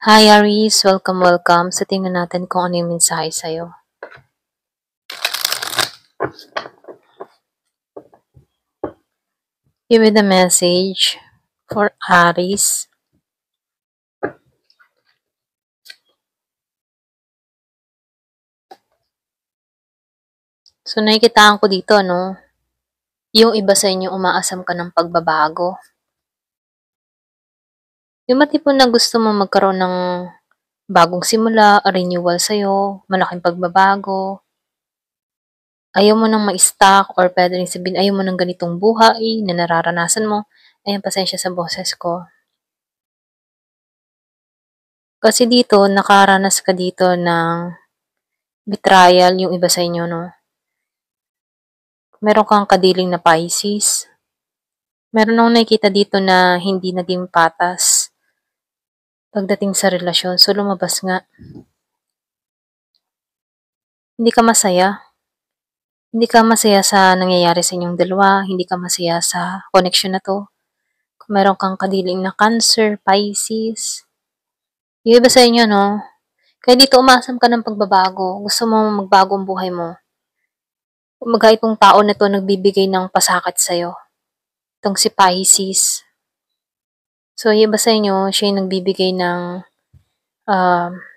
Hi Aris, welcome. So tingnan natin kung ano yung mensahe sa'yo. Give me the message for Aris. So nakikitaan ko dito, no? Yung iba sa inyo umaasam ka ng pagbabago. Yung matipon na gusto mo magkaroon ng bagong simula, renewal sa'yo, malaking pagbabago. Ayaw mo nang ma-stuck or pwede rin sabihin, ayaw mo ng ganitong buhay na nararanasan mo. Ayan, pasensya sa boses ko. Kasi dito, nakaranas ka dito ng betrayal yung iba sa inyo, no? Meron kang kadiling na Pisces. Meron akong nakikita dito na hindi naging patas pagdating sa relasyon. So, lumabas nga. Hindi ka masaya. Hindi ka masaya sa nangyayari sa inyong dalawa. Hindi ka masaya sa connection na to. Kung meron kang kadiling na Cancer, Pisces. Yung iba sa inyo, no? Kaya dito umasam ka ng pagbabago. Gusto mo magbago ang buhay mo. Kumaga itong tao na to nagbibigay ng pasakit sa'yo. Itong si Pisces. So, yung iba sa inyo, siya yung nagbibigay ng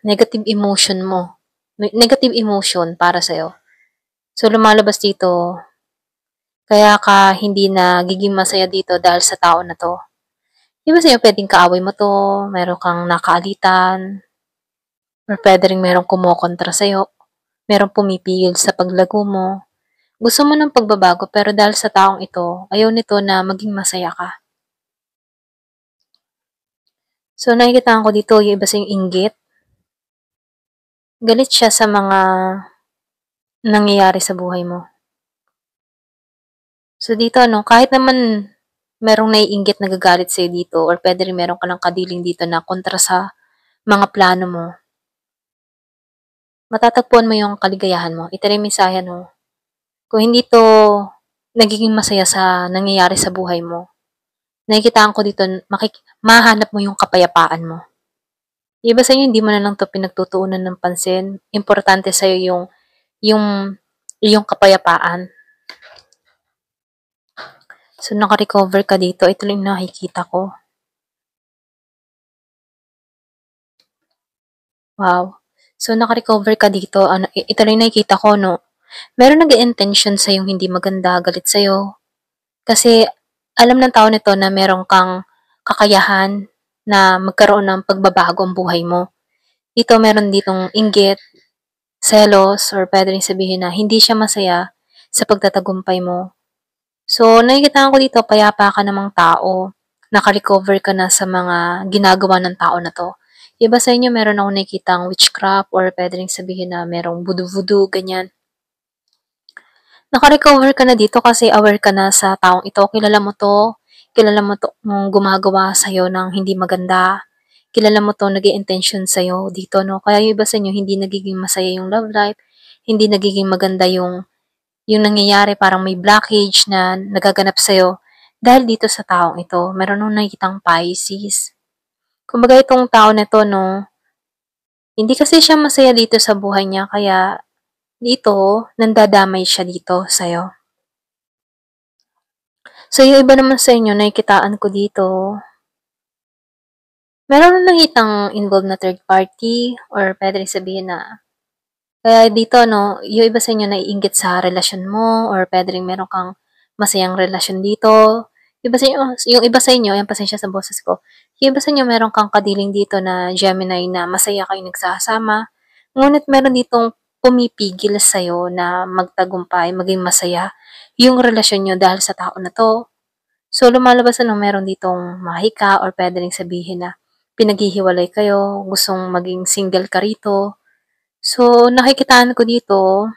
negative emotion mo. Negative emotion para sa'yo. So, lumalabas dito, kaya ka hindi nagiging masaya dito dahil sa tao na to. Iba sa'yo, pwedeng kaaway mo to, meron kang nakaalitan, or pwede rin merong kumukontra sa'yo, merong pumipigil sa paglago mo. Gusto mo ng pagbabago, pero dahil sa taong ito, ayaw nito na maging masaya ka. So, nakikita ko dito, yung iba sa'yong inggit. Galit siya sa mga nangyayari sa buhay mo. So, dito, kahit naman merong naiinggit nagagalit sa'yo dito or pwede rin meron ka ng kadiling dito na kontra sa mga plano mo, matatagpuan mo yung kaligayahan mo. Ito rin mensahe, no? Kung hindi to nagiging masaya sa nangyayari sa buhay mo, nakikitaan ko dito, mahanap mo yung kapayapaan mo. Iba sa inyo, hindi mo na lang to pinagtutuunan ng pansin. Importante sa'yo yung kapayapaan. So, naka-recover ka dito. Ito lang nakikita ko. Wow. So, naka-recover ka dito. Ito lang nakikita ko, no? Meron nag-intention sa'yong hindi maganda, galit sa'yo. Kasi, alam ng tao nito na meron kang kakayahan na magkaroon ng pagbabago ang buhay mo. Ito, meron ditong inggit, selos, or pwede rin sabihin na hindi siya masaya sa pagtatagumpay mo. So, nakikita ko dito, payapa ka namang tao. Naka-recover ka na sa mga ginagawa ng tao na to. Iba sa inyo, meron ako nakikitang witchcraft or pwede rin sabihin na merong voodoo-voodoo, ganyan. Naka-recover ka na dito kasi aware ka na sa taong ito. Kilala mo to mong gumagawa sa'yo ng hindi maganda. Kilala mo to nag-i-intention sa'yo dito, no? Kaya yung iba sa inyo, hindi nagiging masaya yung love life, hindi nagiging maganda yung nangyayari, parang may blockage na nagaganap sa'yo dahil dito sa taong ito. Meron nung nakikitang Pisces. Kumbaga itong tao na to, no, hindi kasi siya masaya dito sa buhay niya, kaya dito, nandadamay siya dito sa'yo. So, yung iba naman sa inyo, nakikitaan ko dito, meron nung nakitang involved na third party or pwede rin sabihin na kaya dito, no, yung iba sa inyo naiinggit sa relasyon mo or pwede rin meron kang masayang relasyon dito. Yung iba sa inyo, yung pasensya sa boses ko, yung iba sa inyo meron kang kadiling dito na Gemini na masaya kayo nagsasama. Ngunit meron ditong pumipigil sa'yo na magtagumpay, maging masaya yung relasyon nyo dahil sa tao na to. So, lumalabas na meron ditong mahika or pwede rin sabihin na pinaghihiwalay kayo, gustong maging single ka rito. So, nakikitaan ko dito,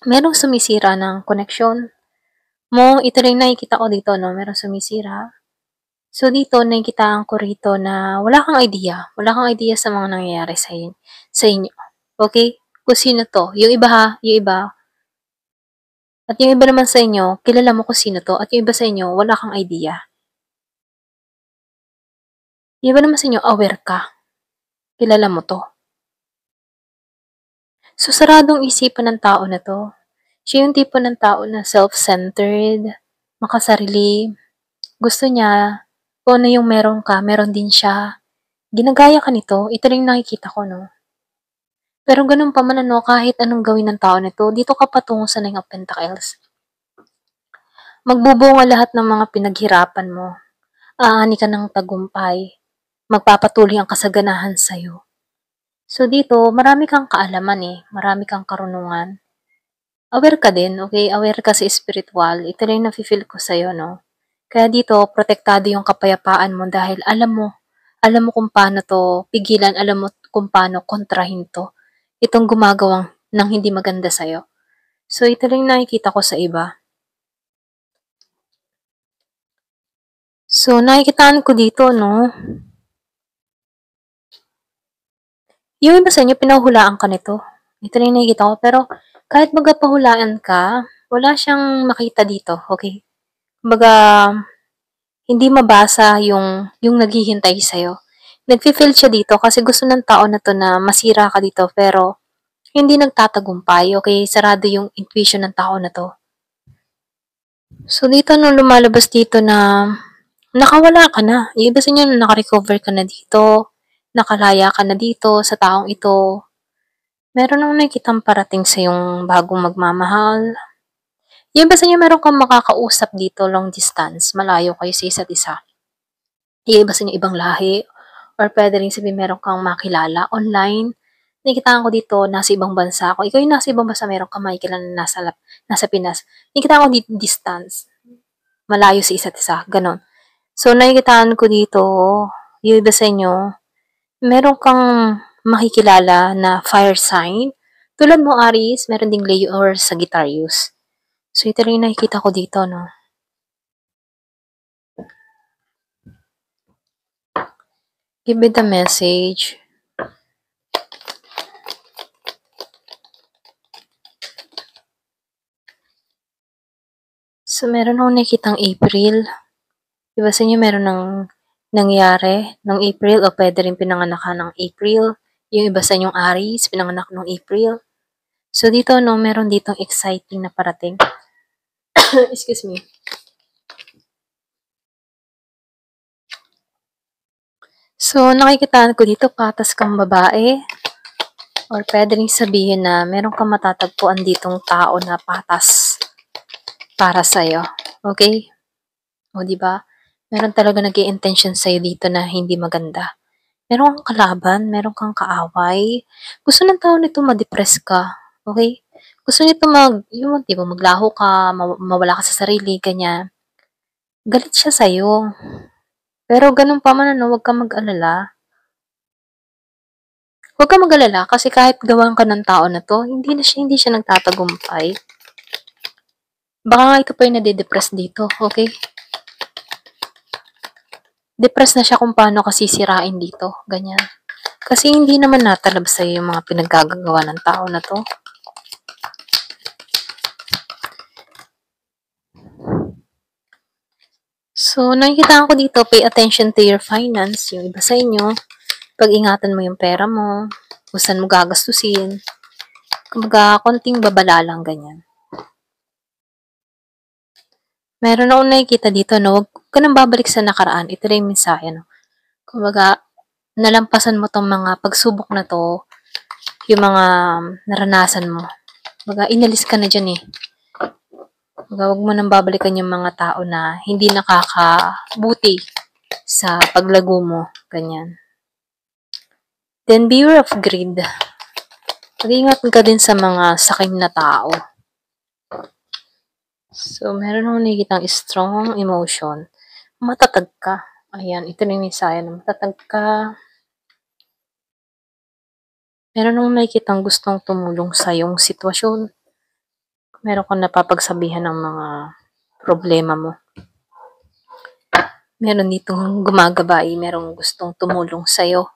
merong sumisira ng connection mo. Ito rin nakikita ko dito, no? Merong sumisira. So, dito, nakikitaan ko rito na wala kang idea. Wala kang idea sa mga nangyayari sa inyo. Okay? Kung sino to. Yung iba ha, yung iba. At yung iba naman sa inyo, kilala mo kung sino to. At yung iba sa inyo, wala kang idea. Yung iba naman sa inyo, aware ka. Kilala mo 'to? So, saradong isipan ng tao na 'to. Siya yung tipo ng tao na self-centered, makasarili, gusto niya kung ano yung meron ka, meron din siya. Ginagaya ka nito, ito rin yung nakikita ko 'no. Pero ganun pa man ano, kahit anong gawin ng tao na 'to, dito ka patungo sa Nine of Pentacles. Magbubunga lahat ng mga pinaghirapan mo. Aani ka ng tagumpay. Magpapatuloy ang kasaganahan sa'yo. So dito, marami kang kaalaman eh. Marami kang karunungan. Aware ka din, okay? Aware ka sa spiritual. Ito rin yung nafe-feel ko sa'yo, no? Kaya dito, protektado yung kapayapaan mo dahil alam mo kung paano to pigilan, alam mo kung paano kontrahin to. Itong gumagawang ng hindi maganda sa'yo. So ito rin yung nakikita ko sa iba. So nakikitaan ko dito, no? Yung iba sa inyo, pinahulaan ka nito. Ito rin yung nakikita ko. Pero kahit magpahulaan ka, wala siyang makita dito, okay? Kumbaga, hindi mabasa yung naghihintay sa'yo. Nagfi-feel siya dito kasi gusto ng tao na to na masira ka dito pero hindi nagtatagumpay, okay? Sarado yung intuition ng tao na to. So, dito nung lumalabas dito na nakawala ka na. Yung iba sa inyo, nakarecover ka na dito, nakalaya ka na dito sa taong ito. Meron akong nakikitang parating sa yung bagong magmamahal. Yung iba sa inyo, meron kang makakausap dito long distance, malayo kayo sa isa't isa. Yung iba sa inyo, ibang lahi, or pwede rin sabihin meron kang makilala online. Nakikitaan ko dito, nasa ibang bansa ako. Ikaw yung nasa ibang bansa, meron kang makikilala na nasa Pinas. Nakikitaan ko dito, distance. Malayo sa isa't isa. Ganon. So, nakikitaan ko dito, yung iba sa inyo, meron kang makikilala na fire sign. Tulad mo, Aries, meron ding Leo or Sagittarius. So, ito rin yung nakikita ko dito, no? Give me the message. So, meron akong nakikitang April. Diba sa inyo meron ng nangyari ng April o pwede rin pinanganak ka ng April. Yung iba sa inyong Aries, pinanganak ng April. So, dito, no, meron ditong exciting na parating. Excuse me. So, nakikitaan ko dito, patas kang babae. Or pwede rin sabihin na meron kang matatagpuan ditong tao na patas para sa'yo. Okay? O, diba? Meron talaga nag-i-intention sa'yo dito na hindi maganda. Meron kang kalaban, meron kang kaaway. Gusto ng tao nito ma-depress ka. Okay? Gusto nito yung tipo, maglaho ka, mawala ka sa sarili, ganyan. Galit siya sa'yo. Pero ganun pa man, ano, huwag kang mag-alala. Huwag kang mag-alala kasi kahit gawan ka ng tao na to, hindi siya nagtatagumpay. Baka nga ito pa yung nade-depress dito, okay? Depressed na siya kung paano ka sisirain dito, ganyan. Kasi hindi naman natalab sa'yo yung mga pinaggagawa ng tao na to. So, nakikita ko dito, pay attention to your finance. Yung iba sa inyo, pag-ingatan mo yung pera mo, kung saan mo gagastusin. Kumbaga, konting babala lang, ganyan. Meron akong nakikita dito, no? Huwag ka nang babalik sa nakaraan. Ito rin yung mensahe, no? Kumbaga, nalampasan mo tong mga pagsubok na to, yung mga naranasan mo. Kumbaga, inalis ka na dyan, eh. Huwag mo nang babalikan yung mga tao na hindi nakakabuti sa paglago mo. Ganyan. Then, beware of greed. Mag-ingat ka din sa mga sakim na tao. So, meron akong nakikitang strong emotion. Matatag ka. Ayan, ito na yung mensahe na matatag ka. Meron akong nakikitang gustong tumulong sa iyong sitwasyon. Meron kang napapagsabihan ng mga problema mo. Meron ditong gumagabay, merong gustong tumulong sa'yo.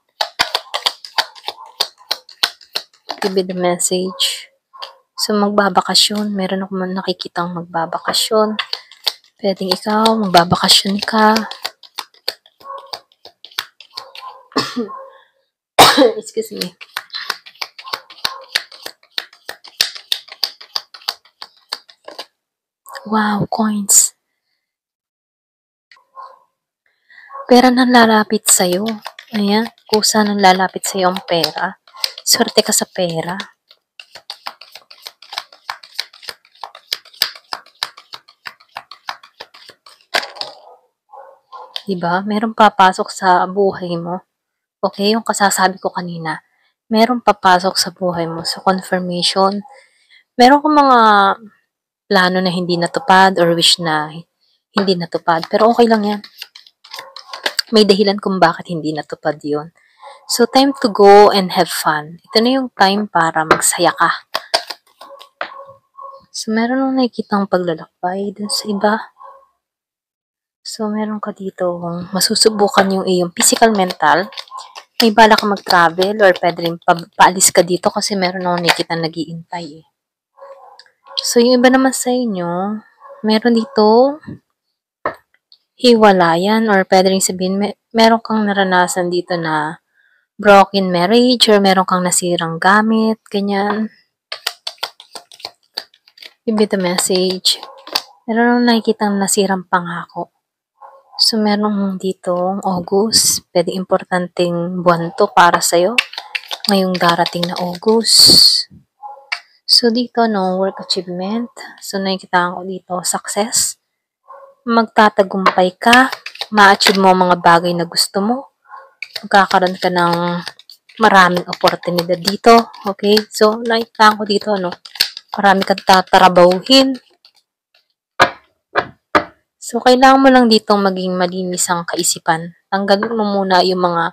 Give me the message. So, magbabakasyon. Meron akong nakikitang magbabakasyon. Pwedeng ikaw, magbabakasyon ka. Excuse me. Wow, coins. Pera nang lalapit sa'yo. Ayan, kusa nang lalapit sa'yo ang pera. Swerte ka sa pera. Diba? Merong papasok sa buhay mo. Okay, yung kasasabi ko kanina. Merong papasok sa buhay mo. So, confirmation. Meron kang mga plano na hindi natupad or wish na hindi natupad. Pero okay lang yan. May dahilan kung bakit hindi natupad yon. So, time to go and have fun. Ito na yung time para magsaya ka. So, meron nung nakikitang paglalakbay dun sa iba. So, meron ka dito kung masusubukan yung iyong physical, mental. May bala ka mag-travel or pwede rin paalis ka dito kasi meron akong nakikita nag-iintay eh. So, yung iba naman sa inyo, meron dito hiwalayan or pwede rin sabihin, meron kang naranasan dito na broken marriage or meron kang nasirang gamit, ganyan. Give me the message. Meron akong nakikitang nasirang pangako. So, meron dito August. Pwede importanteng buwan to para sa'yo. Ngayong darating na August. So, dito, no, work achievement. So, nakikita ko dito, success. Magtatagumpay ka. Ma-achieve mo mga bagay na gusto mo. Magkakaroon ka ng maraming oportunidad dito. Okay? So, nakikita ko dito, no, marami kang tatarabahuhin. So, kailangan mo lang ditong maging malinis ang kaisipan. Tanggalin mo muna yung mga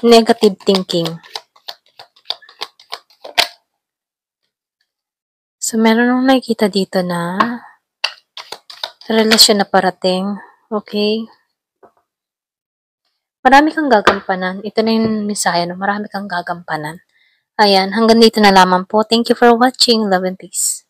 negative thinking. So, meron akong nakikita dito na relasyon na parating. Okay? Marami kang gagampanan. Ito na yung mensahe, no? Marami kang gagampanan. Ayan, hanggang dito na lamang po. Thank you for watching. Love and peace.